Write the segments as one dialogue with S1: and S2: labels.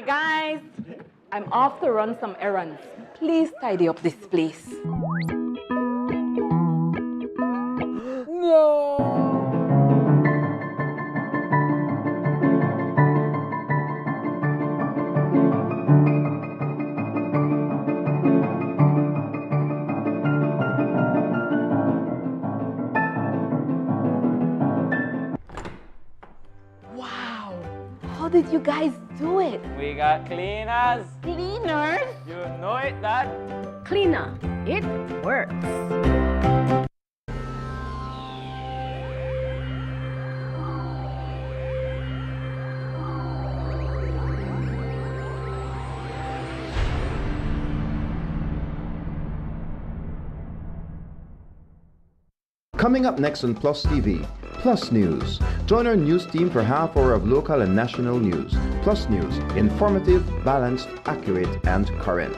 S1: Guys, I'm off to run some errands. Please tidy up this place.
S2: No!
S1: Wow, how did you guys do it?
S2: We got cleaners.
S1: Cleaners?
S2: You know it, Dad.
S3: Cleaner, it works.
S4: Coming up next on Plus TV, Plus News. Join our news team for half hour of local and national news. Plus News, informative, balanced, accurate, and current.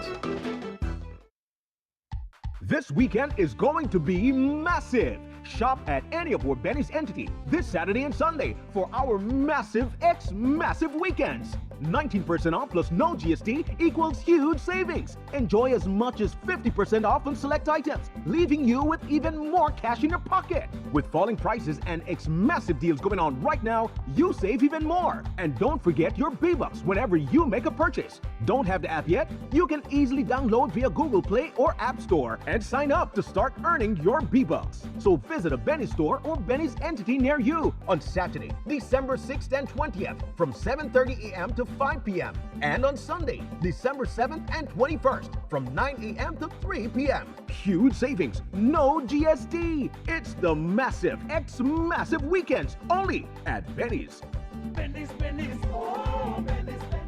S5: This weekend is going to be massive. Shop at any of our Benny's entity this Saturday and Sunday for our massive massive weekends. 19% off plus no GST equals huge savings. Enjoy as much as 50% off on select items, leaving you with even more cash in your pocket. With falling prices and massive deals going on right now, you save even more. And don't forget your B-Bucks whenever you make a purchase. Don't have the app yet? You can easily download via Google Play or App Store and sign up to start earning your B-Bucks. So visit a Benny's store or Benny's entity near you on Saturday, December 6th and 20th from 7:30 a.m. to 5 p.m. and on Sunday, December 7th and 21st from 9 a.m. to 3 p.m. Huge savings, no GST. It's the massive massive weekends only at Benny's.
S2: Benny's, Benny's, oh, Benny's, Benny's.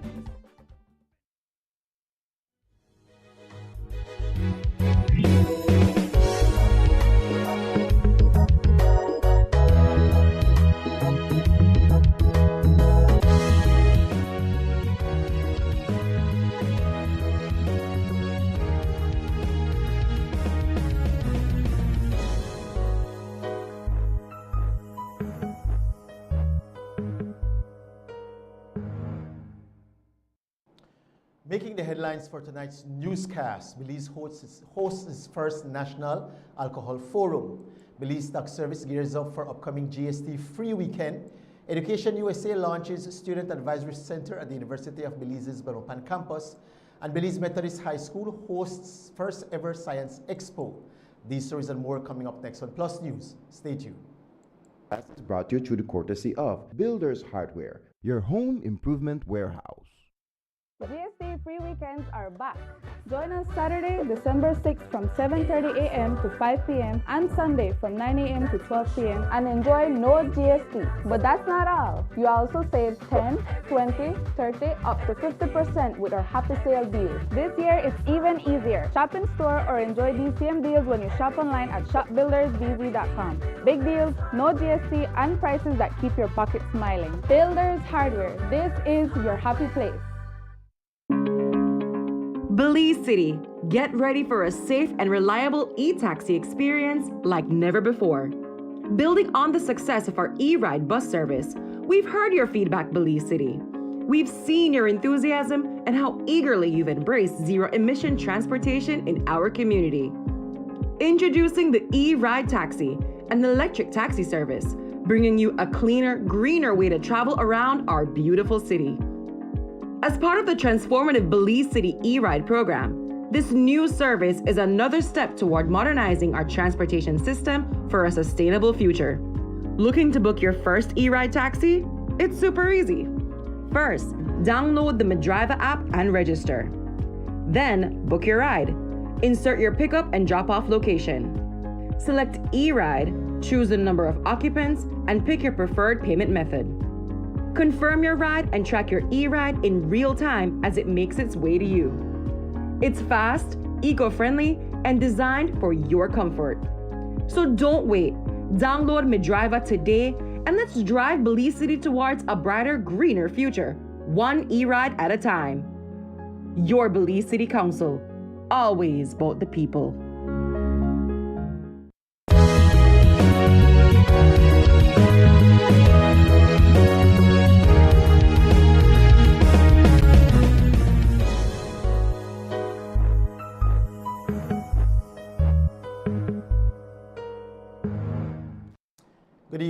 S6: Making the headlines for tonight's newscast, Belize hosts its first National Alcohol Forum. Belize Tax Service gears up for upcoming GST-free weekend. Education USA launches Student Advisory Center at the University of Belize's Belmopan campus. And Belize Methodist High School hosts first ever Science Expo. These stories and more coming up next on Plus News. Stay tuned.
S4: That's brought to you through the courtesy of Builders Hardware, your home improvement warehouse.
S7: GST free weekends are back. Join us Saturday, December 6th from 7:30 a.m. to 5 p.m. and Sunday from 9 a.m. to 12 p.m. and enjoy no GST. But that's not all. You also save 10, 20, 30, up to 50% with our Happy Sale deals. This year, it's even easier. Shop in store or enjoy DCM deals when you shop online at shopbuildersbz.com. Big deals, no GST, and prices that keep your pocket smiling. Builders Hardware. This is your happy place.
S8: Belize City, get ready for a safe and reliable e-taxi experience like never before. Building on the success of our e-ride bus service, we've heard your feedback, Belize City. We've seen your enthusiasm and how eagerly you've embraced zero-emission transportation in our community. Introducing the e-ride taxi, an electric taxi service, bringing you a cleaner, greener way to travel around our beautiful city. As part of the transformative Belize City e-ride program, this new service is another step toward modernizing our transportation system for a sustainable future. Looking to book your first e-ride taxi? It's super easy. First, download the Medriva app and register. Then, book your ride. Insert your pickup and drop-off location. Select e-ride, choose the number of occupants, and pick your preferred payment method. Confirm your ride and track your e-ride in real time as it makes its way to you. It's fast, eco-friendly, and designed for your comfort. So don't wait. Download Medriva today and let's drive Belize City towards a brighter, greener future, one e-ride at a time. Your Belize City Council, always about the people.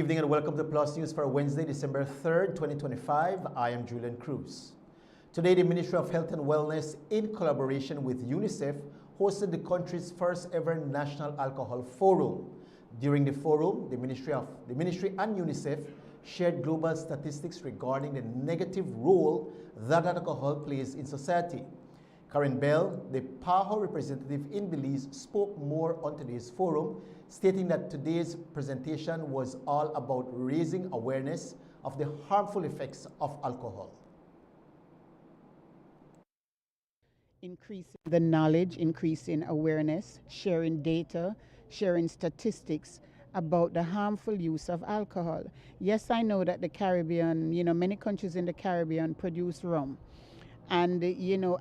S6: evening and welcome to Plus News for Wednesday, December 3rd, 2025. I am Julian Cruz. Today, the Ministry of Health and Wellness, in collaboration with UNICEF, hosted the country's first ever National Alcohol Forum. During the forum, the Ministry and UNICEF shared global statistics regarding the negative role that alcohol plays in society. Karen Bell, the PAHO representative in Belize, spoke more on today's forum, stating that today's presentation was all about raising awareness of the harmful effects of alcohol.
S9: Increasing the knowledge, increasing awareness, sharing data, sharing statistics about the harmful use of alcohol. Yes, I know that the Caribbean, many countries in the Caribbean produce rum. And,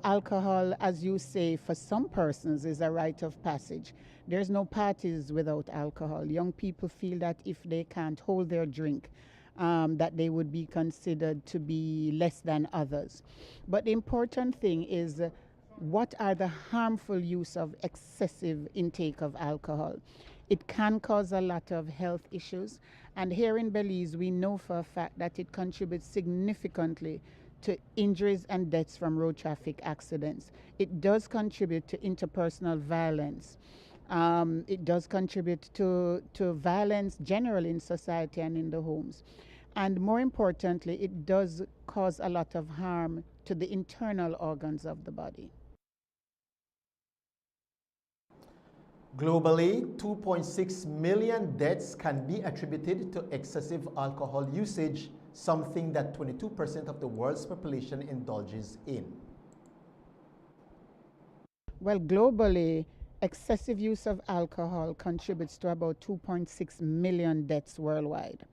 S9: alcohol, as you say, for some persons is a rite of passage. There's no parties without alcohol. Young people feel that if they can't hold their drink, that they would be considered to be less than others. But the important thing is, what are the harmful use of excessive intake of alcohol? It can cause a lot of health issues. And here in Belize, we know for a fact that it contributes significantly to injuries and deaths from road traffic accidents. It does contribute to interpersonal violence. It does contribute to violence generally in society and in the homes. And more importantly, it does cause a lot of harm to the internal organs of the body.
S6: Globally, 2.6 million deaths can be attributed to excessive alcohol usage, something that 22% of the world's population indulges in.
S9: Well, globally, excessive use of alcohol contributes to about 2.6 million deaths worldwide.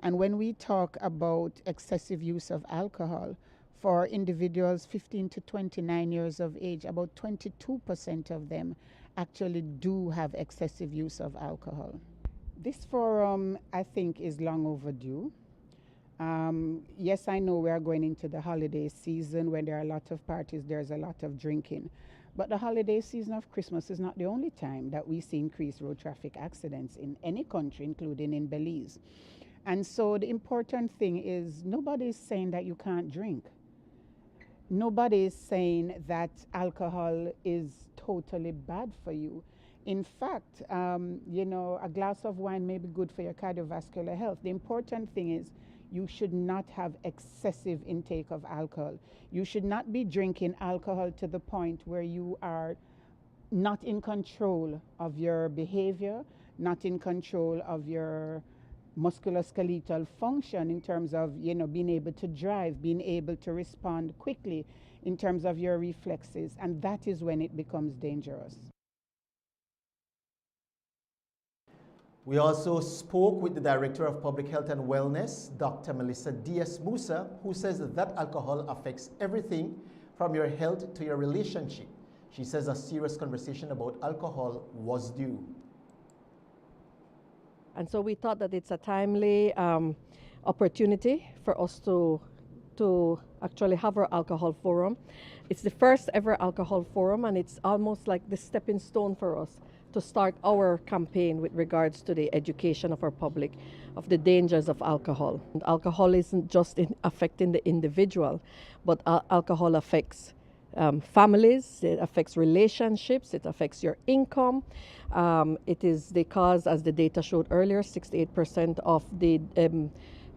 S9: And when we talk about excessive use of alcohol, for individuals 15 to 29 years of age, about 22% of them actually do have excessive use of alcohol. This forum, I think, is long overdue. Yes, I know we are going into the holiday season when there are a lot of parties, there's a lot of drinking. But the holiday season of Christmas is not the only time that we see increased road traffic accidents in any country, including in Belize. And so the important thing is nobody is saying that you can't drink. Nobody is saying that alcohol is totally bad for you. In fact, a glass of wine may be good for your cardiovascular health. The important thing is you should not have excessive intake of alcohol. You should not be drinking alcohol to the point where you are not in control of your behavior, not in control of your musculoskeletal function in terms of, being able to drive, being able to respond quickly in terms of your reflexes. And that is when it becomes dangerous.
S6: We also spoke with the Director of Public Health and Wellness, Dr. Melissa Diaz-Musa, who says that alcohol affects everything from your health to your relationship. She says a serious conversation about alcohol was due.
S10: And so we thought that it's a timely opportunity for us to actually have our alcohol forum. It's the first ever alcohol forum, and it's almost like the stepping stone for us to start our campaign with regards to the education of our public of the dangers of alcohol. And alcohol isn't just affecting the individual, but alcohol affects families, it affects relationships, it affects your income. It is the cause, as the data showed earlier, 68% of the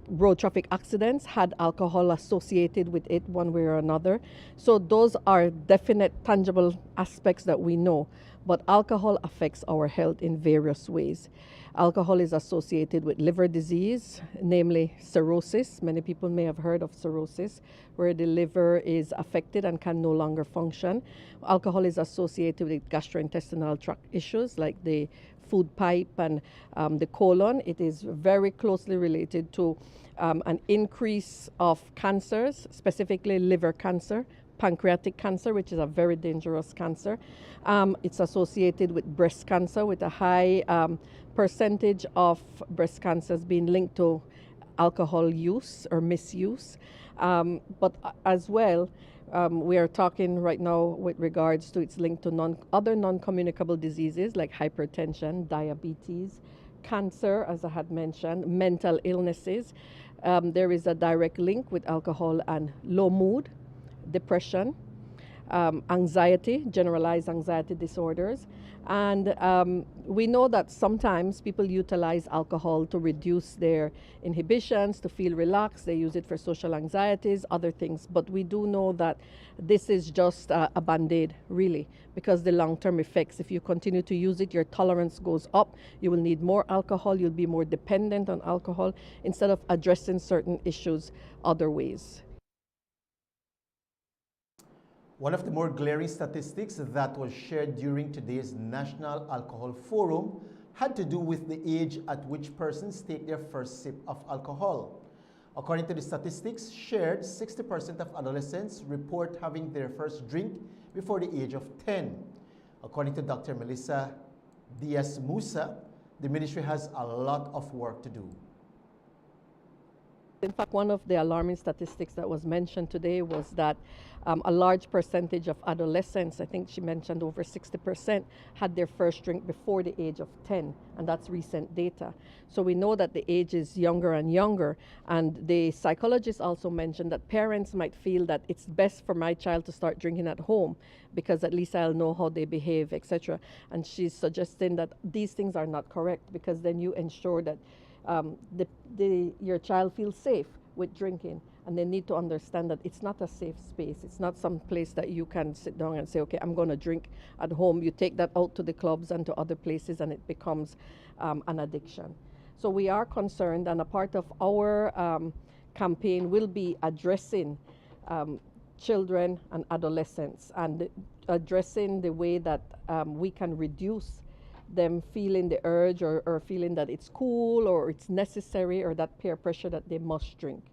S10: road traffic accidents had alcohol associated with it one way or another. So those are definite, tangible aspects that we know. But alcohol affects our health in various ways. Alcohol is associated with liver disease, namely cirrhosis. Many people may have heard of cirrhosis, where the liver is affected and can no longer function. Alcohol is associated with gastrointestinal tract issues like the food pipe and the colon. It is very closely related to an increase of cancers, specifically liver cancer, pancreatic cancer, which is a very dangerous cancer. It's associated with breast cancer, with a high percentage of breast cancers being linked to alcohol use or misuse. But as well, we are talking right now with regards to its link to other non-communicable diseases like hypertension, diabetes, cancer, as I had mentioned, mental illnesses. There is a direct link with alcohol and low mood, depression, anxiety, generalized anxiety disorders. And we know that sometimes people utilize alcohol to reduce their inhibitions, to feel relaxed. They use it for social anxieties, other things. But we do know that this is just a band-aid, really, because the long-term effects, if you continue to use it, your tolerance goes up. You will need more alcohol. You'll be more dependent on alcohol instead of addressing certain issues other ways.
S6: One of the more glaring statistics that was shared during today's National Alcohol Forum had to do with the age at which persons take their first sip of alcohol. According to the statistics shared, 60% of adolescents report having their first drink before the age of 10. According to Dr. Melissa Diaz-Musa, the ministry has a lot of work to do.
S10: In fact, one of the alarming statistics that was mentioned today was that a large percentage of adolescents, I think she mentioned over 60%, had their first drink before the age of 10, and that's recent data. So we know that the age is younger and younger, and the psychologist also mentioned that parents might feel that it's best for my child to start drinking at home because at least I'll know how they behave, etc. And she's suggesting that these things are not correct, because then you ensure that your child feels safe with drinking, and they need to understand that it's not a safe space. It's not some place that you can sit down and say, okay, I'm going to drink at home. You take that out to the clubs and to other places, and it becomes an addiction. So we are concerned, and a part of our campaign will be addressing children and adolescents, and addressing the way that we can reduce them feeling the urge or feeling that it's cool or it's necessary, or that peer pressure that they must drink.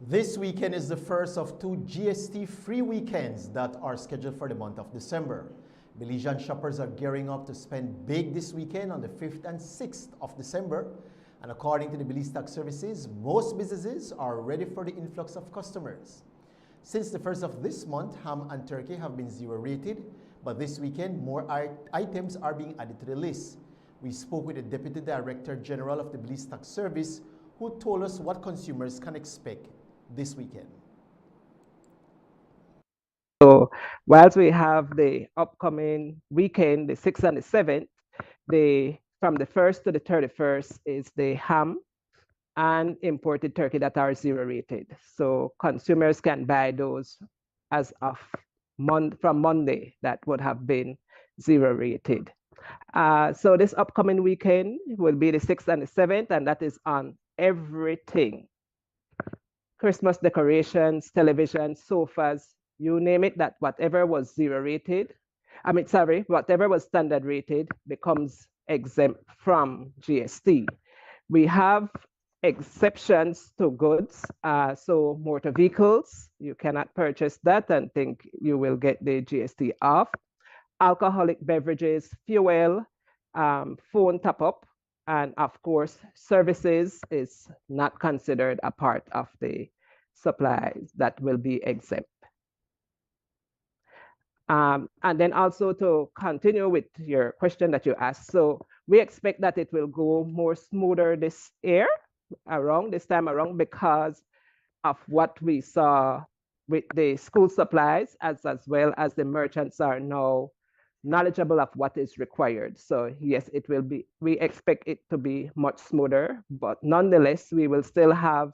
S6: This weekend is the first of 2 GST-free weekends that are scheduled for the month of December. Belizean shoppers are gearing up to spend big this weekend on the 5th and 6th of December. And according to the Belize Tax Services, most businesses are ready for the influx of customers. Since the first of this month, ham and turkey have been zero rated, but this weekend more items are being added to the list. We spoke with the Deputy Director General of the Belize Tax Service, who told us what consumers can expect this weekend.
S11: So whilst we have the upcoming weekend, the 6th and the 7th, from the 1st to the 31st is the ham and imported turkey that are zero rated. So consumers can buy those as of from Monday that would have been zero rated. So this upcoming weekend will be the 6th and the 7th, and that is on everything. Christmas decorations, television, sofas, you name it, that whatever was zero rated, whatever was standard rated becomes exempt from GST. We have exceptions to goods, so motor vehicles, you cannot purchase that and think you will get the GST off. Alcoholic beverages, fuel, phone top-up, and of course, services is not considered a part of the supplies that will be exempt. And then also to continue with your question that you asked, so we expect that it will go more smoother this time around because of what we saw with the school supplies, as well as the merchants are now knowledgeable of what is required. So yes, it will be, we expect it to be much smoother, but nonetheless, we will still have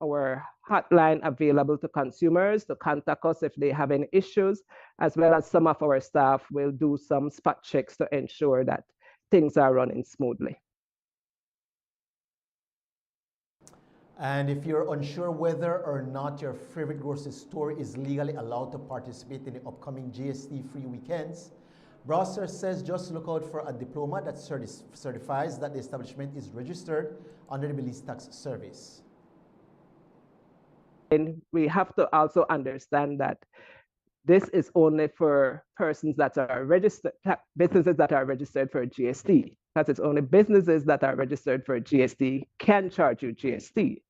S11: our hotline available to consumers to contact us if they have any issues, as well as some of our staff will do some spot checks to ensure that things are running smoothly.
S6: And if you're unsure whether or not your favorite grocery store is legally allowed to participate in the upcoming GST-free weekends, Browser says just look out for a diploma that certifies that the establishment is registered under the Belize Tax Service.
S11: And we have to also understand that this is only for persons that are registered, businesses that are registered for GST. Because it's only businesses that are registered for GST can charge you GST.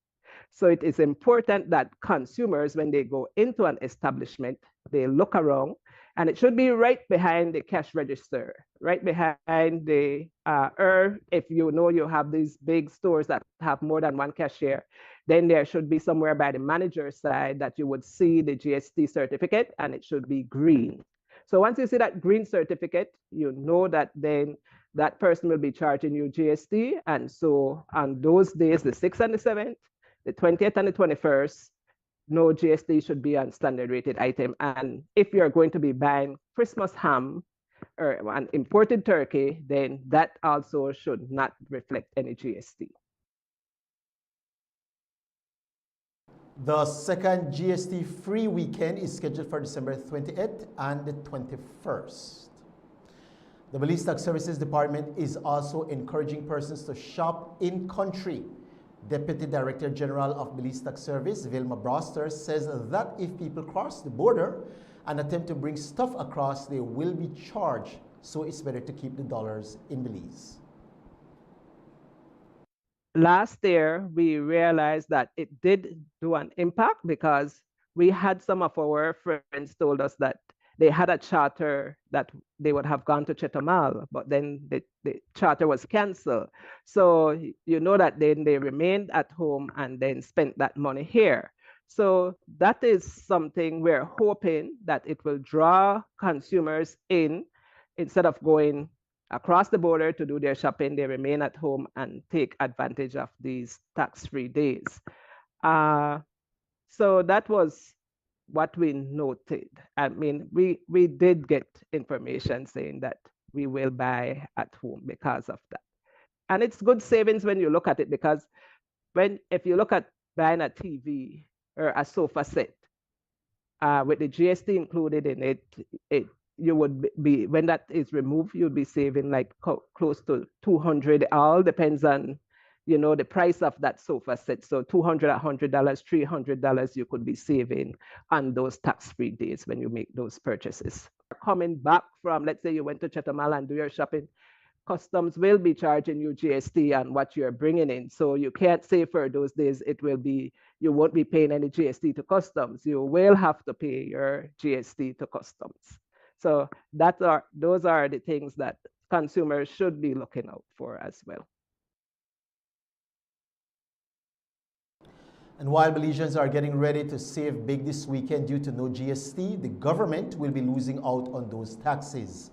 S11: So it is important that consumers, when they go into an establishment, they look around, And it should be right behind the cash register, right behind the, or if you know you have these big stores that have more than one cashier, then there should be somewhere by the manager's side that you would see the GST certificate, and it should be green. So once you see that green certificate, you know that then that person will be charging you GST. And so on those days, the 6th and the 7th, the 20th and the 21st, no GST should be on standard rated item. And if you're going to be buying Christmas ham or an imported turkey, then that also should not reflect any GST.
S6: The second GST-free weekend is scheduled for December 28th and the 21st. The Belize Tax Services Department is also encouraging persons to shop in country. Deputy Director General of Belize Tax Service, Vilma Broster, says that if people cross the border and attempt to bring stuff across, they will be charged. So it's better to keep the dollars in Belize.
S11: Last year, we realized that it did do an impact because we had some of our friends told us that they had a charter that they would have gone to Chetumal, but then the charter was canceled. So you know that then they remained at home and then spent that money here. So that is something we're hoping that it will draw consumers in. Instead of going across the border to do their shopping, they remain at home and take advantage of these tax-free days. So that was what we noted. I mean, we did get information saying that we will buy at home because of that. And it's good savings when you look at it, because if you look at buying a TV or a sofa set, with the GST included in it, you would be, when that is removed, you'll be saving like close to $200. All depends on, you know, the price of that sofa set. So $200, $100, $300 you could be saving on those tax-free days when you make those purchases. Coming back from, let's say you went to Chetumal and do your shopping, customs will be charging you GST on what you're bringing in. So you can't say for those days it will be, you won't be paying any GST to customs. You will have to pay your GST to customs. So those are the things that consumers should be looking out for as well.
S6: And while Belizeans are getting ready to save big this weekend due to no GST, the government will be losing out on those taxes.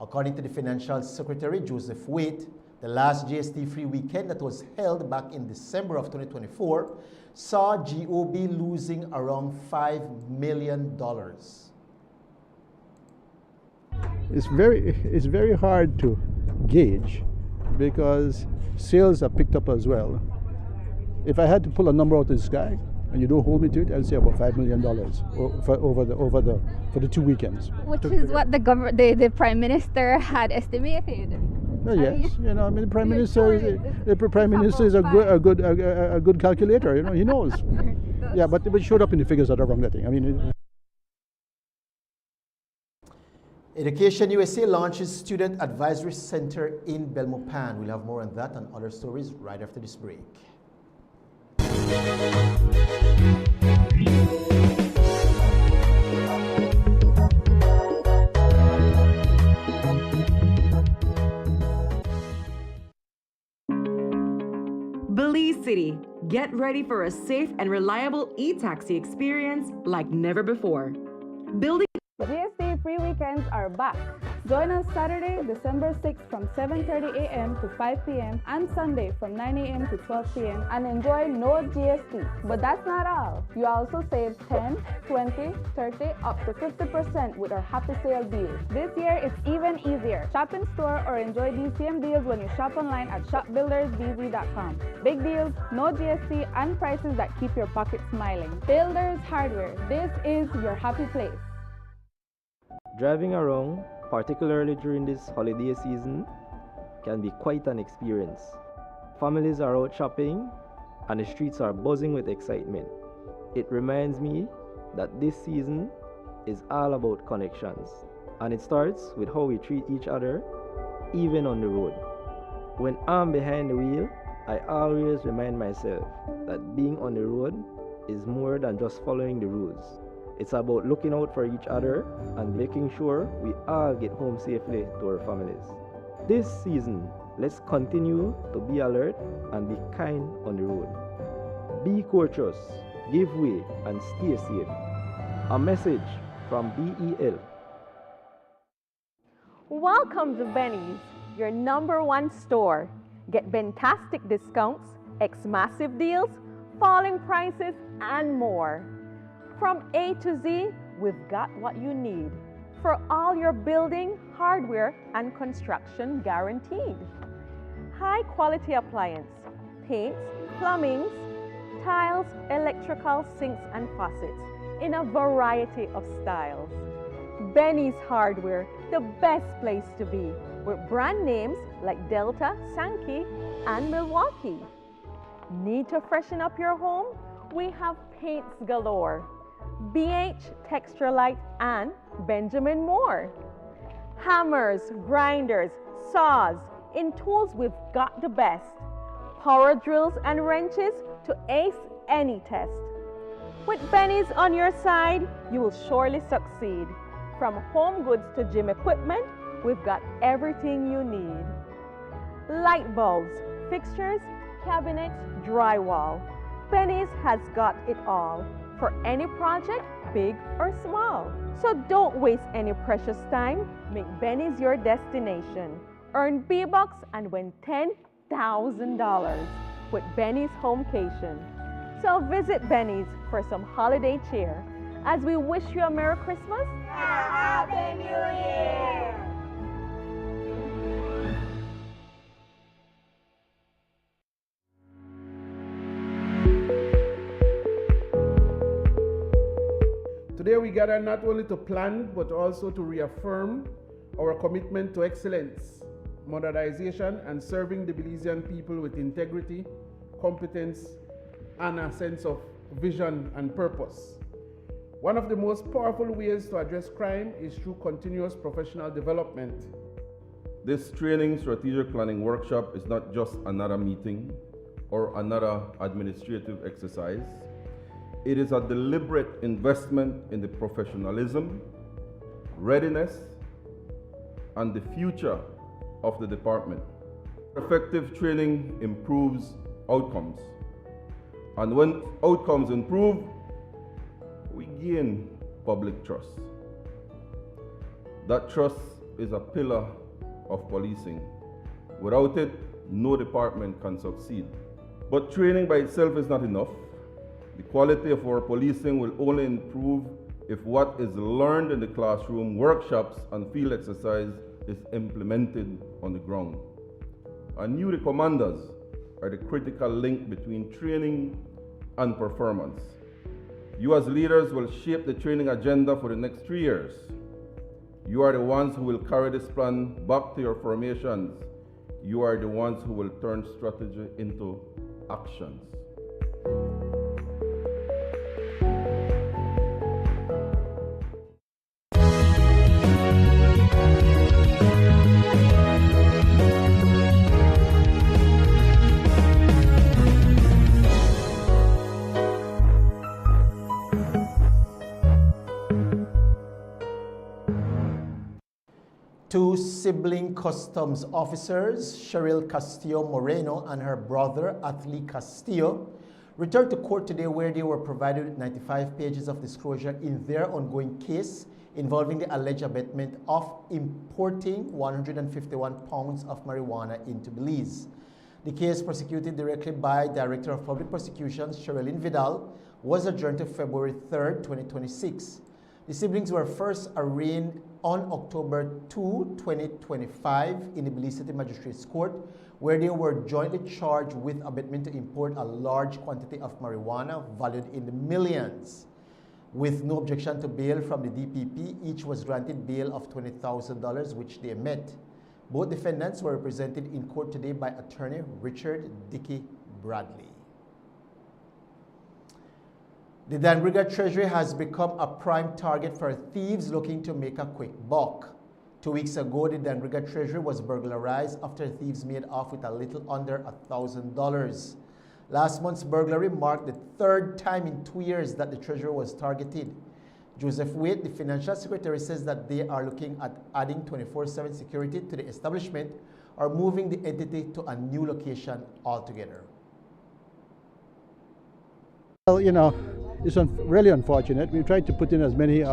S6: According to the Financial Secretary, Joseph Waite, the last GST-free weekend that was held back in December of 2024 saw GOB losing around $5 million.
S12: It's very hard to gauge because sales are picked up as well. If I had to pull a number out of the sky and you don't hold me to it, I'd say about $5 million for the 2 weekends.
S13: Which is what the Prime Minister had estimated.
S12: Yes, you know, I mean, the Prime Minister is a good calculator. You know, he knows. Yeah, but it showed up in the figures that are wrong. That thing. I mean.
S6: Education USA launches Student Advisory Center in Belmopan. We'll have more on that and other stories right after this break.
S8: Belize City, get ready for a safe and reliable e-taxi experience like never before. Building
S7: GST free weekends are back. Join us Saturday, December 6th from 7:30 a.m. to 5 p.m. and Sunday from 9 a.m. to 12 p.m. and enjoy no GST. But that's not all. You also save 10, 20, 30, up to 50% with our Happy Sale deals. This year, it's even easier. Shop in store or enjoy these same deals when you shop online at shopbuildersbz.com. Big deals, no GST, and prices that keep your pocket smiling. Builders Hardware, this is your happy place.
S14: Driving around, particularly during this holiday season, can be quite an experience. Families are out shopping and the streets are buzzing with excitement. It reminds me that this season is all about connections, and it starts with how we treat each other, even on the road. When I'm behind the wheel, I always remind myself that being on the road is more than just following the rules. It's about looking out for each other and making sure we all get home safely to our families. This season, let's continue to be alert and be kind on the road. Be courteous, give way, and stay safe. A message from BEL.
S15: Welcome to Benny's, your #1 store. Get fantastic discounts, massive deals, falling prices, and more. From A to Z, we've got what you need for all your building, hardware, and construction guaranteed. High quality appliance, paints, plumbings, tiles, electrical, sinks, and faucets in a variety of styles. Benny's Hardware, the best place to be, with brand names like Delta, Sankey, and Milwaukee. Need to freshen up your home? We have paints galore. BH, Texturelight, and Benjamin Moore. Hammers, grinders, saws. In tools, we've got the best. Power drills and wrenches to ace any test. With Benny's on your side, you will surely succeed. From home goods to gym equipment, we've got everything you need. Light bulbs, fixtures, cabinets, drywall. Benny's has got it all for any project, big or small. So don't waste any precious time. Make Benny's your destination. Earn B-Bucks and win $10,000 with Benny's Homecation. So visit Benny's for some holiday cheer as we wish you a Merry Christmas and a Happy New Year!
S16: Today we gather not only to plan but also to reaffirm our commitment to excellence, modernization, and serving the Belizean people with integrity, competence, and a sense of vision and purpose. One of the most powerful ways to address crime is through continuous professional development.
S17: This training strategic planning workshop is not just another meeting or another administrative exercise. It is a deliberate investment in the professionalism, readiness, and the future of the department. Effective training improves outcomes. And when outcomes improve, we gain public trust. That trust is a pillar of policing. Without it, no department can succeed. But training by itself is not enough. The quality of our policing will only improve if what is learned in the classroom, workshops, and field exercise is implemented on the ground. And new commanders are the critical link between training and performance. You as leaders will shape the training agenda for the next 3 years. You are the ones who will carry this plan back to your formations. You are the ones who will turn strategy into actions.
S6: Two sibling customs officers, Cheryl Castillo Moreno and her brother, Athlie Castillo, returned to court today where they were provided with 95 pages of disclosure in their ongoing case involving the alleged abetment of importing 151 pounds of marijuana into Belize. The case, prosecuted directly by Director of Public Prosecutions, Sherilyn Vidal, was adjourned to February 3rd, 2026. The siblings were first arraigned on October 2, 2025 in the Belize City Magistrates Court, where they were jointly charged with abetment to import a large quantity of marijuana valued in the millions. With no objection to bail from the DPP, each was granted bail of $20,000, which they met. Both defendants were represented in court today by attorney Richard Dickey Bradley. The Danbriga Treasury has become a prime target for thieves looking to make a quick buck. 2 weeks ago, the Danbriga Treasury was burglarized after thieves made off with a little under $1,000. Last month's burglary marked the third time in 2 years that the Treasury was targeted. Joseph Waite, the financial secretary, says that they are looking at adding 24/7 security to the establishment or moving the entity to a new location altogether.
S12: Well, you know, it's really unfortunate. We tried to put in as many,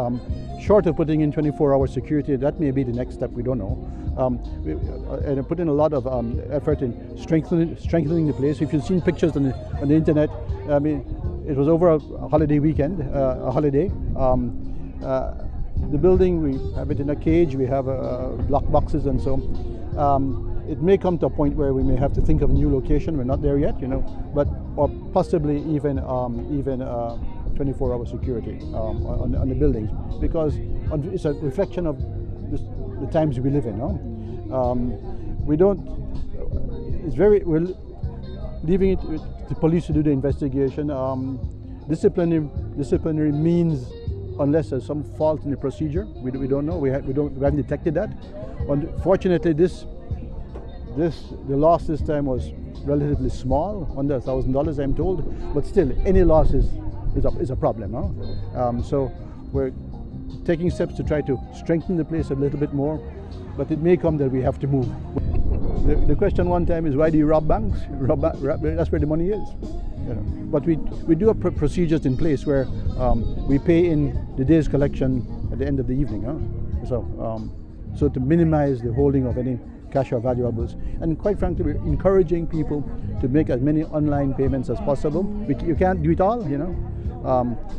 S12: short of putting in 24-hour security. That may be the next step, we don't know. And put in a lot of effort in strengthening the place. If you've seen pictures on the internet, I mean, it was over a holiday weekend, a holiday. The building, we have it in a cage, we have lock boxes and so. It may come to a point where we may have to think of a new location. We're not there yet, you know, but or possibly even 24-hour security on the buildings, because it's a reflection of the times we live in. No? We don't. We're leaving it to the police to do the investigation. Disciplinary means, unless there's some fault in the procedure, we don't know. We haven't detected that. Unfortunately, the loss this time was relatively small, under $1,000, I'm told. But still, any loss is a problem. Huh? So we're taking steps to try to strengthen the place a little bit more. But it may come that we have to move. The question one time is, why do you rob banks? That's where the money is. You know. But we do have procedures in place where we pay in the day's collection at the end of the evening. Huh? So to minimize the holding of any cash or valuables. And quite frankly, we're encouraging people to make as many online payments as possible. You can't do it all, you know,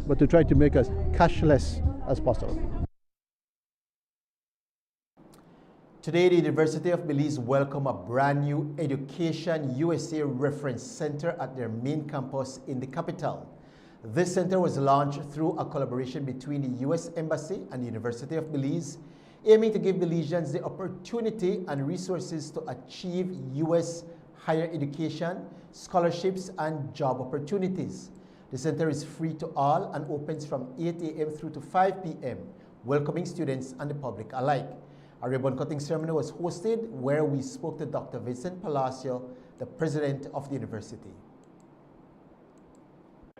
S12: but to try to make us cashless as possible.
S6: Today, the University of Belize welcomed a brand new Education USA Reference Center at their main campus in the capital. This center was launched through a collaboration between the U.S. Embassy and the University of Belize, aiming to give Belizeans the opportunity and resources to achieve U.S. higher education, scholarships, and job opportunities. The center is free to all and opens from 8 a.m. through to 5 p.m., welcoming students and the public alike. A ribbon cutting ceremony was hosted where we spoke to Dr. Vincent Palacio, the president of the university.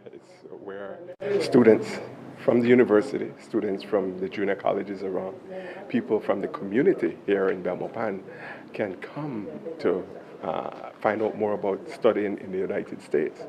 S18: It's where students from the university, students from the junior colleges around, people from the community here in Belmopan can come to find out more about studying in the United States.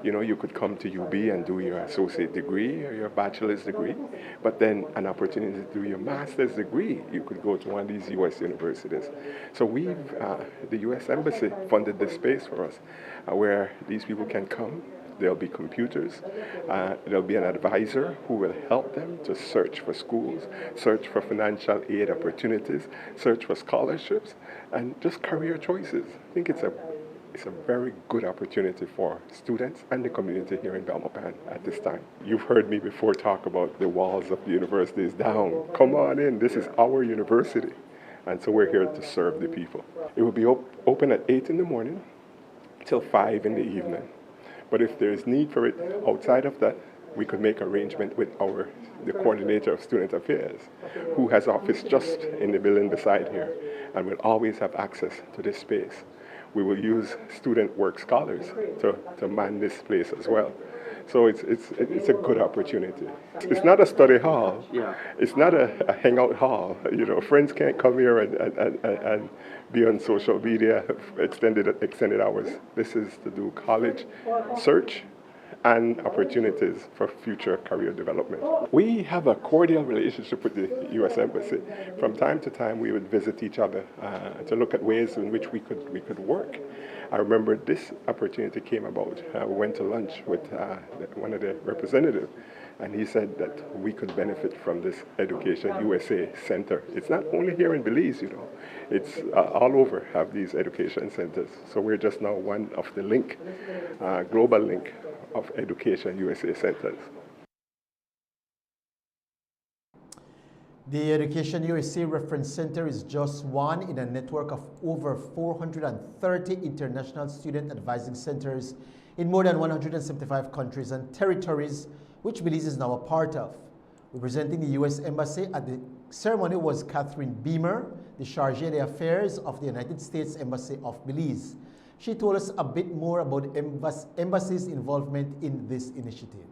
S18: You know, you could come to UB and do your associate degree or your bachelor's degree, but then an opportunity to do your master's degree, you could go to one of these U.S. universities. So the U.S. Embassy funded this space for us where these people can come. There'll be computers, there'll be an advisor who will help them to search for schools, search for financial aid opportunities, search for scholarships, and just career choices. I think it's a very good opportunity for students and the community here in Belmopan at this time. You've heard me before talk about the walls of the university is down. Come on in, this is our university. And so we're here to serve the people. It will be open at 8 in the morning till 5 in the evening. But if there is need for it outside of that, we could make arrangement with the coordinator of student affairs, who has office just in the building beside here, and will always have access to this space. We will use student work scholars to man this place as well. So it's a good opportunity. It's not a study hall. Yeah. It's not a hangout hall. You know, friends can't come here and be on social media extended hours. This is to do college search and opportunities for future career development. We have a cordial relationship with the U.S. Embassy. From time to time, we would visit each other to look at ways in which we could work. I remember this opportunity came about. We went to lunch with one of the representatives, and he said that we could benefit from this Education USA Center. It's not only here in Belize, you know. It's all over have these education centers. So we're just now one of the global link of Education USA centers.
S6: The Education USA Reference Center is just one in a network of over 430 international student advising centers in more than 175 countries and territories, which Belize is now a part of. Representing the U.S. Embassy at the ceremony was Catherine Beamer, the Chargé d'Affaires of the United States Embassy of Belize. She told us a bit more about Embassy's involvement in this initiative.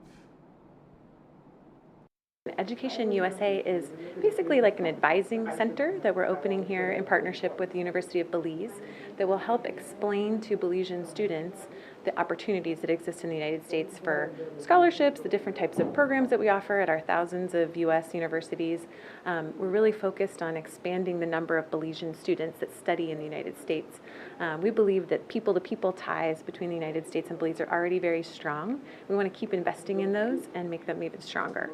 S19: Education USA is basically like an advising center that we're opening here in partnership with the University of Belize that will help explain to Belizean students the opportunities that exist in the United States for scholarships, the different types of programs that we offer at our thousands of U.S. universities. We're really focused on expanding the number of Belizean students that study in the United States. We believe that people-to-people ties between the United States and Belize are already very strong. We want to keep investing in those and make them even stronger.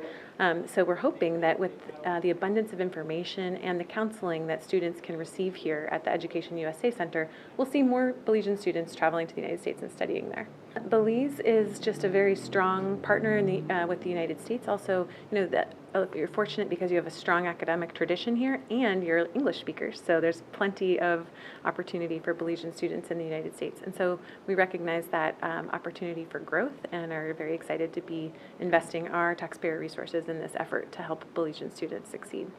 S19: So we're hoping that with the abundance of information and the counseling that students can receive here at the Education USA Center, we'll see more Belizean students traveling to the United States and studying there. Belize is just a very strong partner in with the United States. Also, you're fortunate because you have a strong academic tradition here and you're English speakers, so there's plenty of opportunity for Belizean students in the United States. And so we recognize that opportunity for growth and are very excited to be investing our taxpayer resources in this effort to help Belizean students succeed.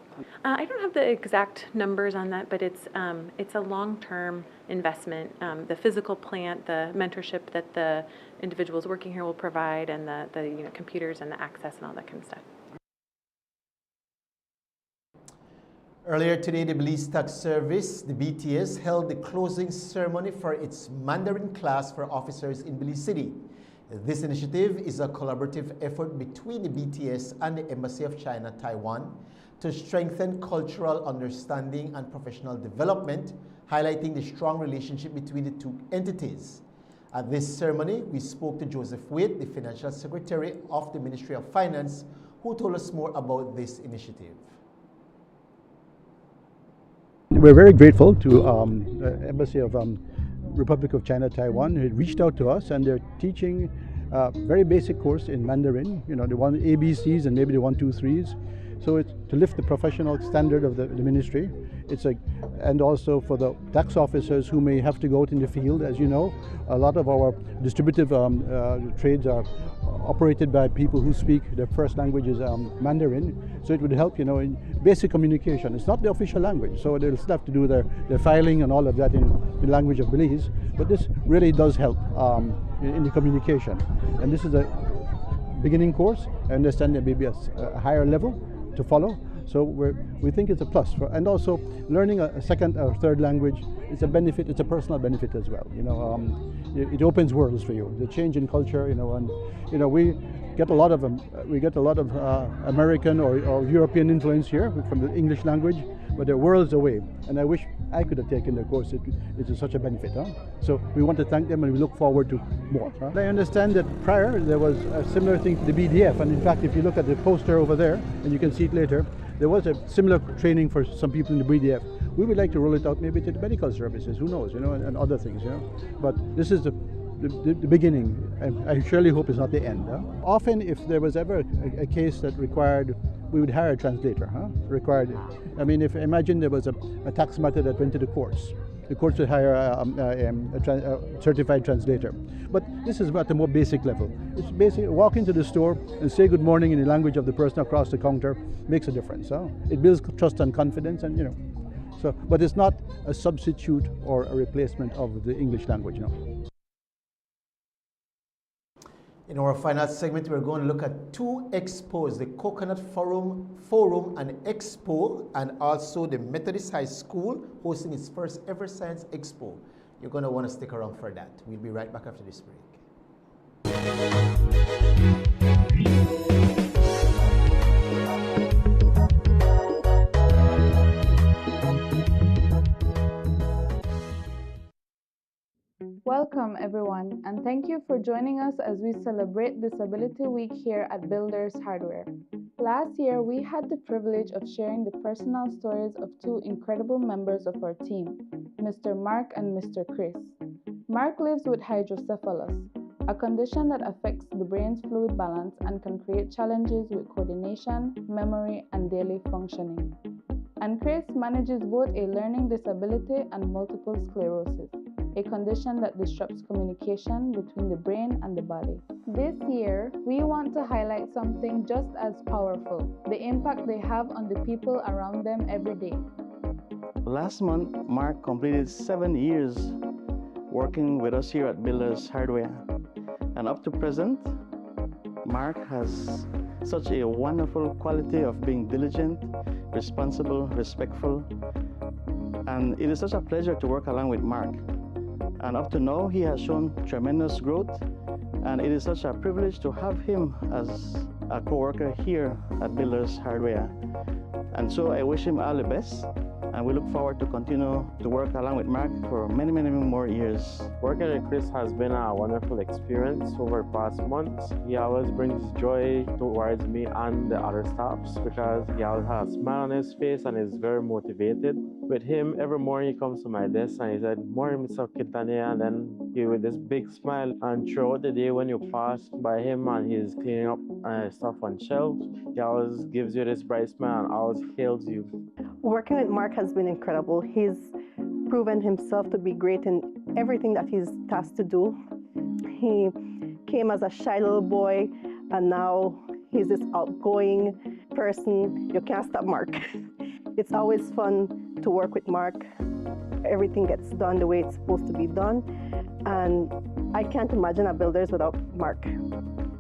S19: I don't have the exact numbers on that, but it's a long-term investment. The physical plant, the mentorship that the individuals working here will provide, and the computers and the access and all that kind of stuff.
S6: Earlier today, the Belize Tax Service, the BTS, held the closing ceremony for its Mandarin class for officers in Belize City. This initiative is a collaborative effort between the BTS and the Embassy of China, Taiwan, to strengthen cultural understanding and professional development, highlighting the strong relationship between the two entities. At this ceremony, we spoke to Joseph Waite, the Financial Secretary of the Ministry of Finance, who told us more about this initiative.
S12: We're very grateful to the Embassy of Republic of China, Taiwan, who reached out to us, and they're teaching a very basic course in Mandarin, the one ABCs and maybe the 1, 2, 3s. So it's to lift the professional standard of the ministry. And also for the tax officers who may have to go out in the field. As you know, a lot of our distributive trades are operated by people who speak, their first language is Mandarin. So it would help, in basic communication. It's not the official language, so they'll still have to do their filing and all of that in the language of Belize. But this really does help in the communication. And this is a beginning course. I understand there may be a higher level to follow. So we think it's a plus. And also learning a second or third language is a benefit. It's a personal benefit as well. It opens worlds for you. The change in culture. And we get a lot of American or European influence here from the English language, but they're worlds away. And I wish I could have taken the course. It is such a benefit. So we want to thank them, and we look forward to more. I understand that prior there was a similar thing to the BDF, and in fact, if you look at the poster over there, and you can see it later, there was a similar training for some people in the BDF. We would like to roll it out maybe to the medical services, who knows, and other things, But this is the beginning. I surely hope it's not the end. Often, if there was ever a case that required, we would hire a translator. I mean, imagine there was a tax matter that went to the courts. The courts would hire a certified translator. But this is at the more basic level. It's basically walk into the store and say good morning in the language of the person across the counter makes a difference. It builds trust and confidence, and So, but it's not a substitute or a replacement of the English language.
S6: In our final segment, we're going to look at two expos, the Coconut Forum and Expo, and also the Methodist High School hosting its first ever Science Expo. You're going to want to stick around for that. We'll be right back after this break.
S7: Welcome everyone, and thank you for joining us as we celebrate Disability Week here at Builders Hardware. Last year, we had the privilege of sharing the personal stories of two incredible members of our team, Mr. Mark and Mr. Chris. Mark lives with hydrocephalus, a condition that affects the brain's fluid balance and can create challenges with coordination, memory, and daily functioning. And Chris manages both a learning disability and multiple sclerosis, a condition that disrupts communication between the brain and the body. This year, we want to highlight something just as powerful, the impact they have on the people around them every day.
S20: Last month, Mark completed 7 years working with us here at Builders Hardware. And up to present, Mark has such a wonderful quality of being diligent, responsible, respectful. And it is such a pleasure to work along with Mark. And up to now, he has shown tremendous growth. And it is such a privilege to have him as a co-worker here at Builders Hardware. And so I wish him all the best. And we look forward to continue to work along with Mark for many, many more years.
S21: Working with Chris has been a wonderful experience over the past months. He always brings joy towards me and the other staffs because he always has a smile on his face and is very motivated. With him, every morning he comes to my desk and he said, "Morning, Mr. Quintanilla," and then he with this big smile. And throughout the day when you pass by him and he's cleaning up stuff on shelves, he always gives you this bright smile and always hails you.
S22: Working with Mark has been incredible. He's proven himself to be great in everything that he's tasked to do. He came as a shy little boy, and now he's this outgoing person. You can't stop Mark. It's always fun to work with Mark. Everything gets done the way it's supposed to be done, and I can't imagine a Builders without Mark.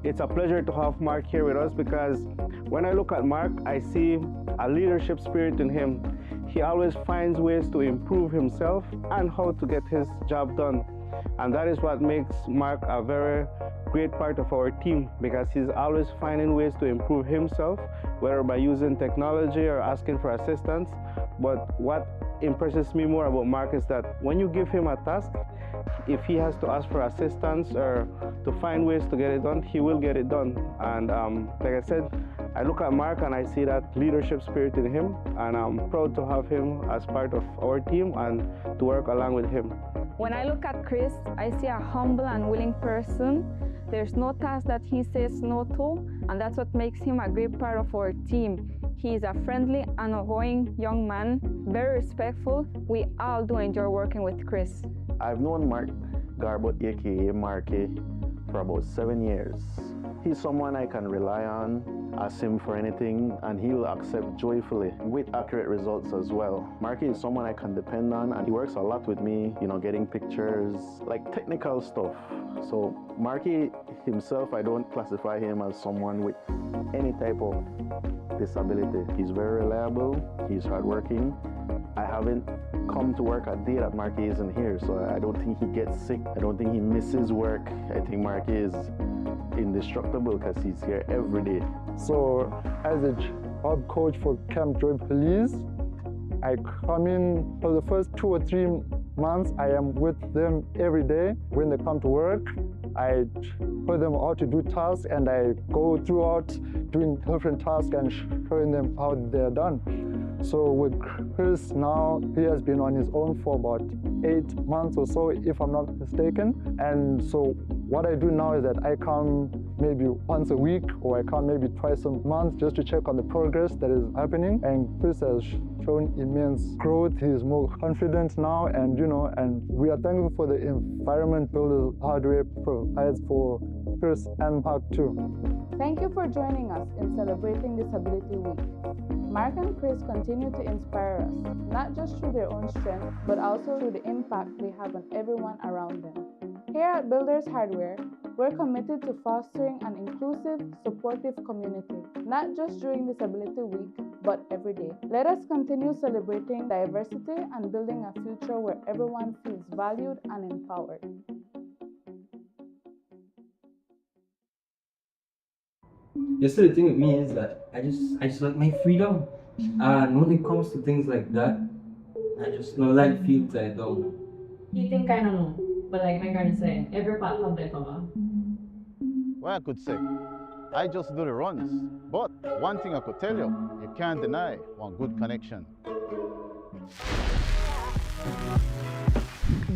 S23: It's a pleasure to have Mark here with us because when I look at Mark, I see a leadership spirit in him. He always finds ways to improve himself and how to get his job done. And that is what makes Mark a very great part of our team because he's always finding ways to improve himself, whether by using technology or asking for assistance. But what impresses me more about Mark is that when you give him a task, if he has to ask for assistance or to find ways to get it done, he will get it done. And like I said, I look at Mark and I see that leadership spirit in him, and I'm proud to have him as part of our team and to work along with him.
S7: When I look at Chris, I see a humble and willing person. There's no task that he says no to, and that's what makes him a great part of our team. He is a friendly and outgoing young man, very respectful. We all do enjoy working with Chris.
S24: I've known Mark Garbut, aka Marky, for about 7 years. He's someone I can rely on, ask him for anything, and he'll accept joyfully with accurate results as well. Marky is someone I can depend on, and he works a lot with me, getting pictures, like technical stuff. So Marky himself, I don't classify him as someone with any type of disability. He's very reliable, he's hardworking. I haven't come to work a day that Marky isn't here, so I don't think he gets sick. I don't think he misses work. I think Marky is indestructible because he's here every day.
S25: So as a job coach for Camp Joy Police, I come in for the first 2 or 3 months. I am with them every day. When they come to work, I tell them how to do tasks, and I go throughout doing different tasks and showing them how they're done. So with Chris now, he has been on his own for about 8 months or so, if I'm not mistaken. And so what I do now is that I come maybe once a week, or I come maybe twice a month just to check on the progress that is happening. And Chris has shown immense growth. He is more confident now, and and we are thankful for the environment Builders Hardware provides for Chris and Mark too.
S7: Thank you for joining us in celebrating Disability Week. Mark and Chris continue to inspire us, not just through their own strength, but also through the impact they have on everyone around them. Here at Builders Hardware, we're committed to fostering an inclusive, supportive community, not just during Disability Week, but every day. Let us continue celebrating diversity and building a future where everyone feels valued and empowered.
S26: Yes, so the thing with me is that I just like my freedom, and when it comes to things like that, I just don't like feel tied down.
S27: You think I don't know, but like my girl is saying, every part of their cover.
S28: Well, I could say, I just do the runs, but one thing I could tell you, you can't deny one good connection.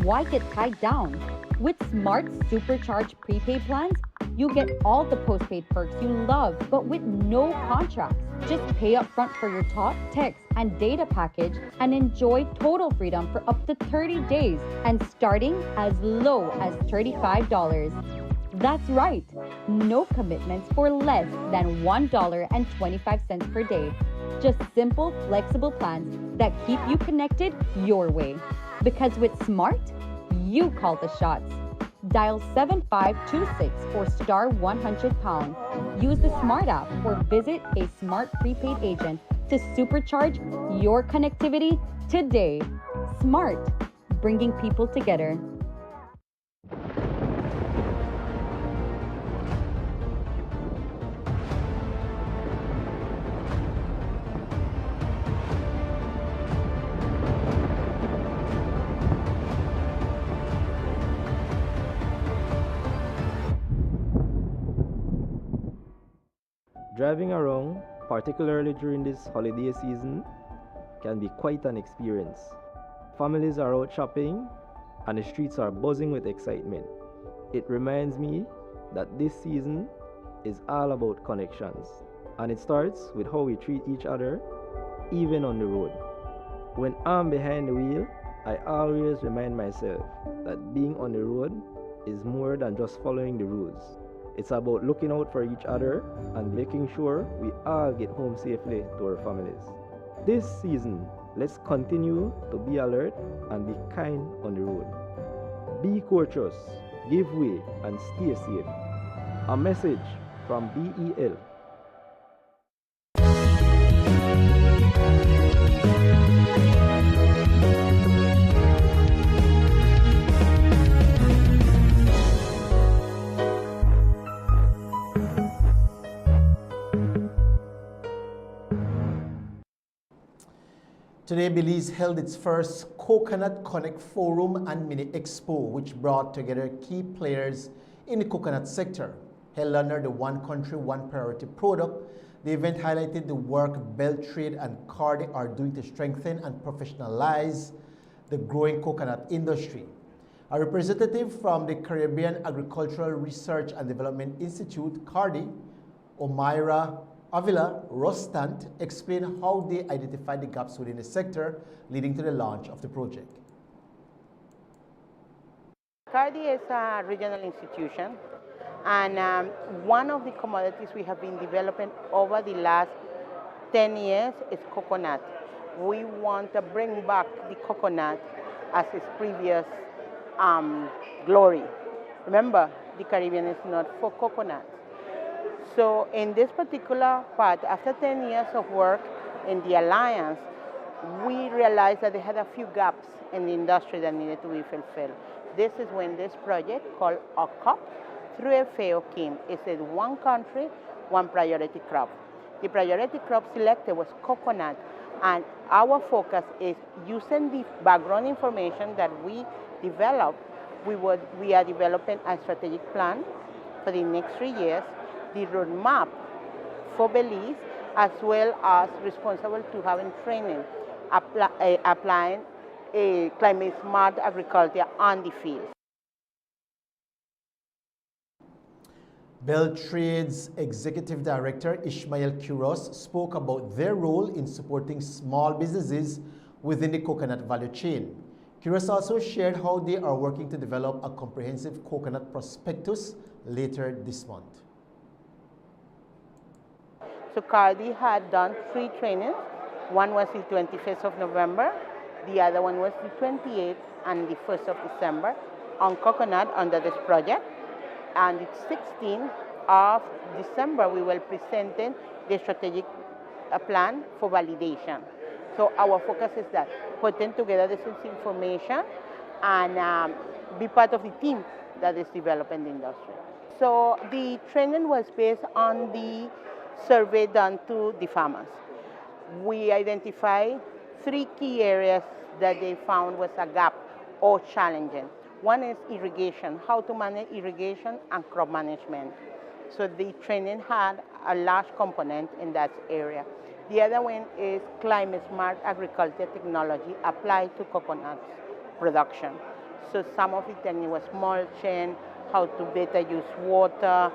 S29: Why get tied down? With Smart Supercharged prepaid plans, you get all the postpaid perks you love, but with no contracts. Just pay up front for your talk, text, and data package and enjoy total freedom for up to 30 days and starting as low as $35. That's right, no commitments for less than $1.25 per day. Just simple, flexible plans that keep you connected your way. Because with Smart, you call the shots. Dial 7526 or star 100#. Use the Smart app or visit a Smart prepaid agent to supercharge your connectivity today. Smart, bringing people together.
S14: Driving around, particularly during this holiday season, can be quite an experience. Families are out shopping and the streets are buzzing with excitement. It reminds me that this season is all about connections, and it starts with how we treat each other, even on the road. When I'm behind the wheel, I always remind myself that being on the road is more than just following the rules. It's about looking out for each other and making sure we all get home safely to our families. This season, let's continue to be alert and be kind on the road. Be courteous, give way, and stay safe. A message from BEL.
S6: Today, Belize held its first Coconut Connect Forum and Mini Expo, which brought together key players in the coconut sector. Held under the One Country, One Priority product, the event highlighted the work Beltrade and Cardi are doing to strengthen and professionalize the growing coconut industry. A representative from the Caribbean Agricultural Research and Development Institute, Cardi, Omaira Avila Rostant, explained how they identified the gaps within the sector, leading to the launch of the project.
S1: Cardi is a regional institution, and one of the commodities we have been developing over the last 10 years is coconut. We want to bring back the coconut as its previous glory. Remember, the Caribbean is not for coconut. So in this particular part, after 10 years of work in the Alliance, we realized that they had a few gaps in the industry that needed to be fulfilled. This is when this project called OCOP through FAO came. It said One Country, One Priority crop. The priority crop selected was coconut, and our focus is using the background information that we developed. We are developing a strategic plan for the next 3 years, the roadmap for Belize, as well as responsible to having training, applying a climate smart agriculture on the field.
S6: Beltrade's Executive Director Ishmael Quiros spoke about their role in supporting small businesses within the coconut value chain. Quiros also shared how they are working to develop a comprehensive coconut prospectus later this month.
S1: So Cardi had done 3 trainings. One was the 25th of November, the other one was the 28th and the 1st of December on coconut under this project. And the 16th of December, we will present the strategic plan for validation. So our focus is that putting together this information and be part of the team that is developing the industry. So the training was based on the survey done to the farmers. We identified 3 key areas that they found was a gap or challenging. One is irrigation, how to manage irrigation and crop management. So the training had a large component in that area. The other one is climate smart agriculture technology applied to coconut production. So some of the technique was mulching, how to better use water,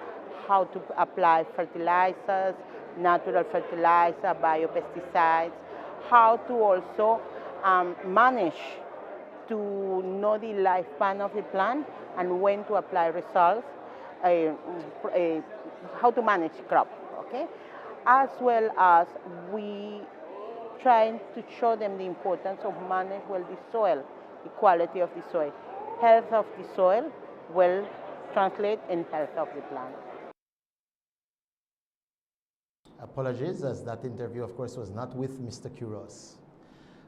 S1: how to apply fertilizers, natural fertilizer, biopesticides, how to also manage to know the lifespan of the plant and when to apply results, how to manage crop, okay? As well as we trying to show them the importance of manage well the soil, the quality of the soil, health of the soil, will translate in health of the plant.
S6: Apologies, as that interview, of course, was not with Mr. Kuros.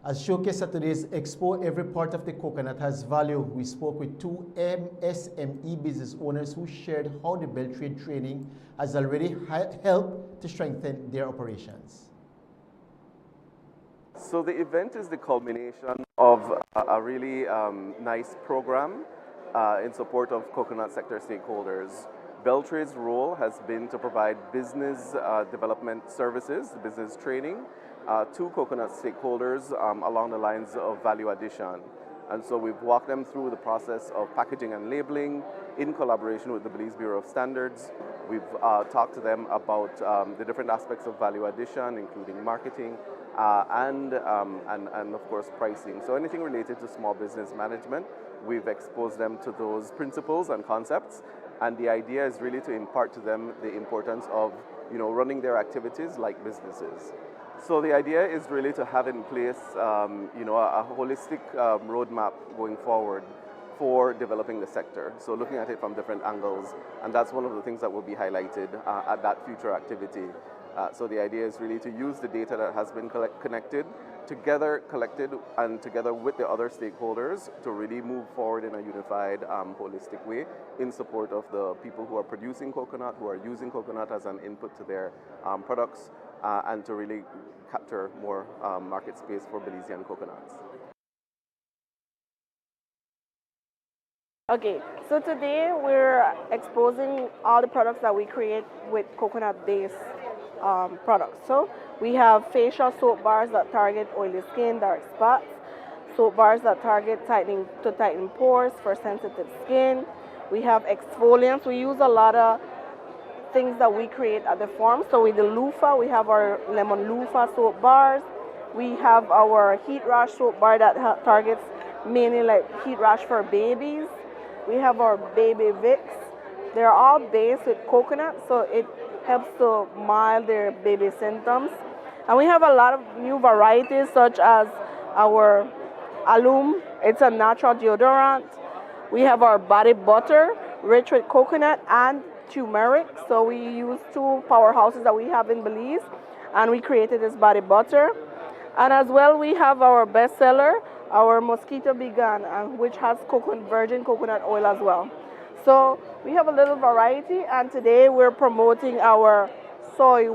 S6: As showcased at today's expo, every part of the coconut has value. We spoke with two MSME business owners who shared how the bell trade training has already helped to strengthen their operations.
S2: So the event is the culmination of a really nice program in support of coconut sector stakeholders. Beltrade's role has been to provide business development services, business training, to coconut stakeholders along the lines of value addition. And so we've walked them through the process of packaging and labeling in collaboration with the Belize Bureau of Standards. We've talked to them about the different aspects of value addition, including marketing and of course pricing. So anything related to small business management, we've exposed them to those principles and concepts. And the idea is really to impart to them the importance of running their activities like businesses. So the idea is really to have in place a holistic roadmap going forward for developing the sector. So looking at it from different angles, and that's one of the things that will be highlighted at that future activity. So the idea is really to use the data that has been collected and together with the other stakeholders to really move forward in a unified, holistic way in support of the people who are producing coconut, who are using coconut as an input to their products, and to really capture more market space for Belizean coconuts.
S3: Okay, so today we're exposing all the products that we create with coconut-based products. So we have facial soap bars that target oily skin, dark spots, soap bars that target tighten pores for sensitive skin. We have exfoliants. We use a lot of things that we create at the farm. So with the loofah, we have our lemon loofah soap bars. We have our heat rash soap bar that targets mainly like heat rash for babies. We have our baby Vicks. They're all based with coconut, so it helps to mild their baby symptoms. And we have a lot of new varieties such as our alum. It's a natural deodorant. We have our body butter, rich with coconut and turmeric. So we use two powerhouses that we have in Belize, and we created this body butter. And as well, we have our bestseller, our mosquito vegan, which has virgin coconut oil as well. So we have a little variety, and today we're promoting our soy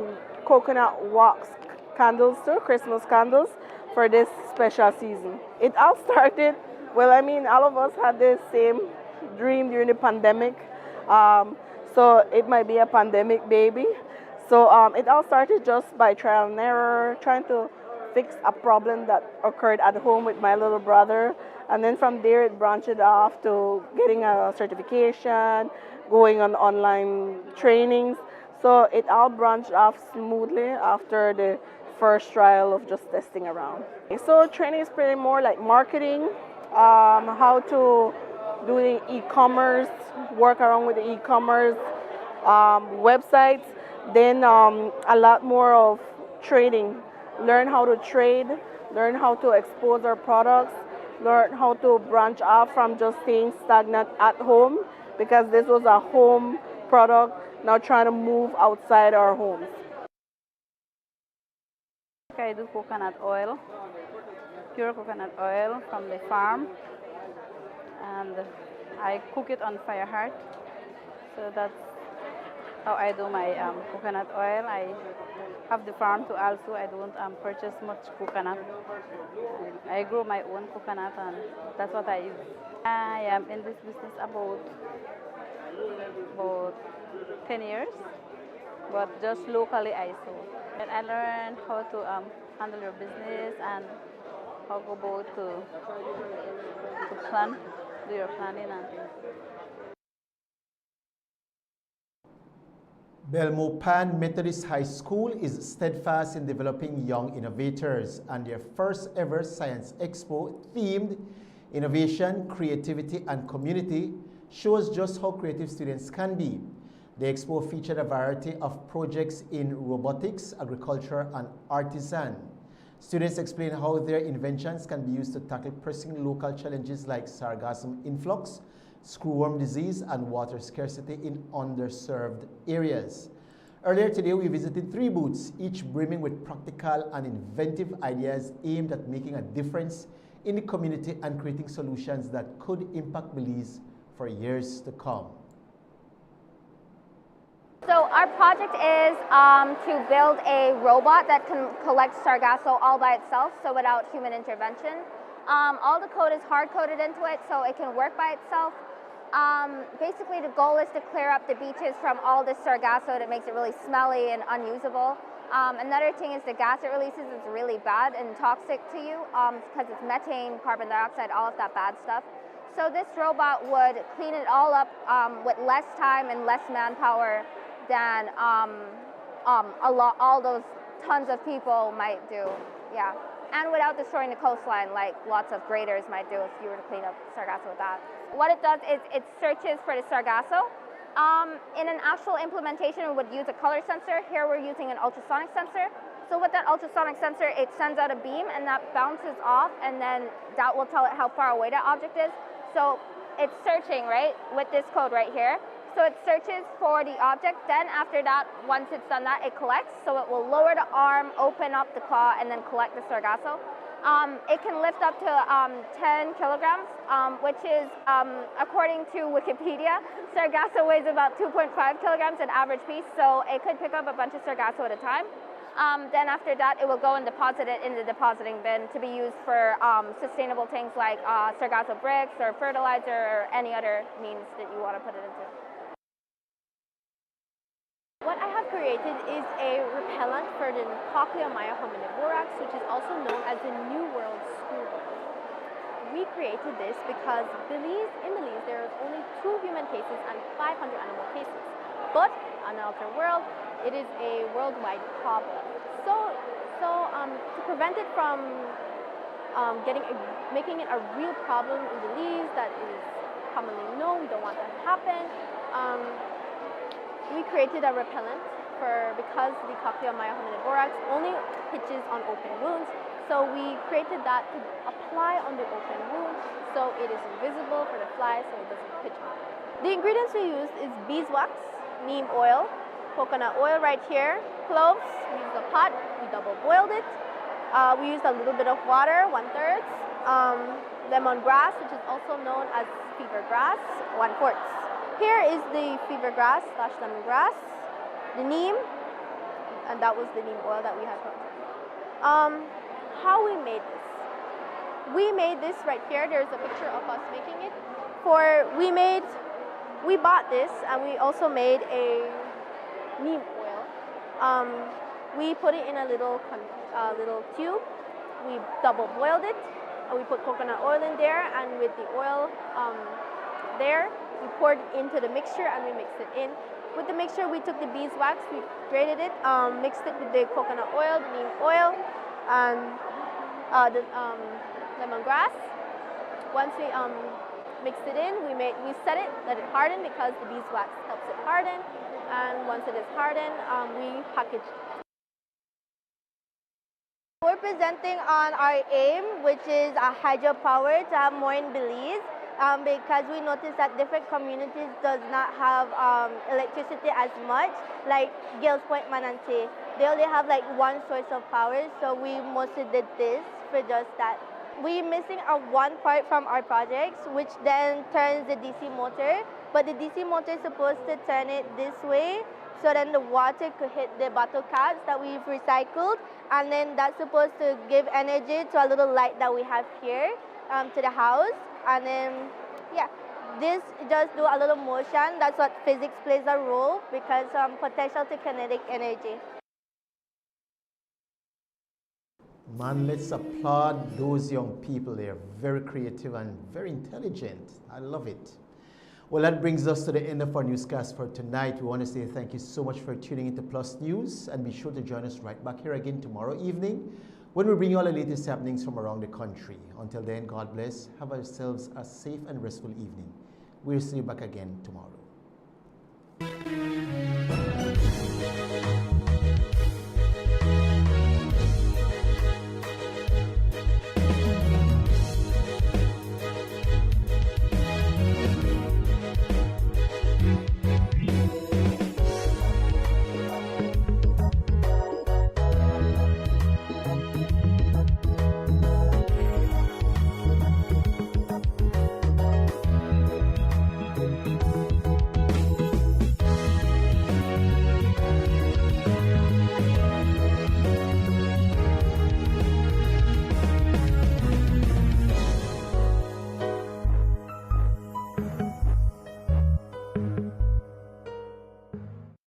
S3: coconut wax candles too, Christmas candles for this special season. It all started, well, I mean, all of us had the same dream during the pandemic. So it might be a pandemic baby. So it all started just by trial and error, trying to fix a problem that occurred at home with my little brother. And then from there it branched off to getting a certification, going on online trainings. So it all branched off smoothly after the first trial of just testing around. So training is pretty more like marketing, how to do the e-commerce, work around with the e-commerce websites, then a lot more of trading. Learn how to trade, learn how to expose our products, learn how to branch off from just staying stagnant at home, because this was a home product, now trying to move outside our homes.
S7: I do coconut oil, pure coconut oil from the farm, and I cook it on fire heart. So that's how I do my coconut oil. I have the farm too also. I don't purchase much coconut. I grow my own coconut, and that's what I use. I am in this business about 10 years, but just locally I sold. And I learned how to handle your business and how to go about to plan, do your planning and things.
S6: Belmopan Methodist High School is steadfast in developing young innovators, and their first ever Science Expo themed Innovation, Creativity and Community shows just how creative students can be. The expo featured a variety of projects in robotics, agriculture and artisan. Students explain how their inventions can be used to tackle pressing local challenges like sargassum influx, screwworm disease, and water scarcity in underserved areas. Earlier today, we visited 3 booths, each brimming with practical and inventive ideas aimed at making a difference in the community and creating solutions that could impact Belize for years to come.
S4: So our project is to build a robot that can collect sargasso all by itself, so without human intervention. All the code is hard-coded into it, so it can work by itself. Basically, the goal is to clear up the beaches from all this sargasso that makes it really smelly and unusable. Another thing is the gas it releases is really bad and toxic to you because it's methane, carbon dioxide, all of that bad stuff. So this robot would clean it all up with less time and less manpower than all those tons of people might do, yeah. And without destroying the coastline like lots of graders might do if you were to clean up sargasso with that. What it does is it searches for the sargasso. In an actual implementation, we would use a color sensor. Here we're using an ultrasonic sensor. So with that ultrasonic sensor, it sends out a beam and that bounces off, and then that will tell it how far away that object is. So it's searching, right, with this code right here. So it searches for the object, then after that, once it's done that, it collects. So it will lower the arm, open up the claw, and then collect the sargasso. It can lift up to 10 kilograms, which is, according to Wikipedia, sargasso weighs about 2.5 kilograms an average piece, so it could pick up a bunch of sargasso at a time. Then after that, it will go and deposit it in the depositing bin to be used for sustainable things like sargasso bricks or fertilizer or any other means that you want to put it into.
S5: What I have created is a repellent for the Cochlea hominivorax, which is also known as the New World screwworm. We created this because in Belize there are only 2 human cases and 500 animal cases. But on the outer world, it is a worldwide problem. So to prevent it from making it a real problem in Belize that is commonly known, we don't want that to happen. We created a repellent because the Cochlea hominivorax only pitches on open wounds. So we created that to apply on the open wound so it is invisible for the fly so it doesn't pitch on. The ingredients we used is beeswax, neem oil, coconut oil right here, cloves, we used a pot, we double boiled it. We used a little bit of water, 1/3, lemongrass, which is also known as fever grass, 1/4. Here is the fever grass / lemongrass, the neem, and that was the neem oil that we had put. How we made this. We made this right here. There's a picture of us making it. We bought this and we also made a neem oil. We put it in a little tube. We double boiled it. And we put coconut oil in there, and with the oil there, we poured it into the mixture and we mixed it in. With the mixture, we took the beeswax, we grated it, mixed it with the coconut oil, the neem oil, and the lemongrass. Once we mixed it in, we set it, let it harden because the beeswax helps it harden. And once it is hardened, we package it.
S4: We're presenting on our aim, which is hydropower, to have more in Belize. Because we noticed that different communities does not have electricity as much, like Gales Point, Manatee. They only have like one source of power, so we mostly did this for just that. We're missing one part from our projects, which then turns the DC motor, but the DC motor is supposed to turn it this way, so then the water could hit the bottle caps that we've recycled, and then that's supposed to give energy to a little light that we have here to the house. And then, yeah, this just do a little motion. That's what physics plays a role, because potential to kinetic energy.
S6: Man, let's applaud those young people. They're very creative and very intelligent. I love it. Well, that brings us to the end of our newscast for tonight. We want to say thank you so much for tuning into Plus News, and be sure to join us right back here again tomorrow evening when we bring you all the latest happenings from around the country. Until then, God bless. Have yourselves a safe and restful evening. We'll see you back again tomorrow.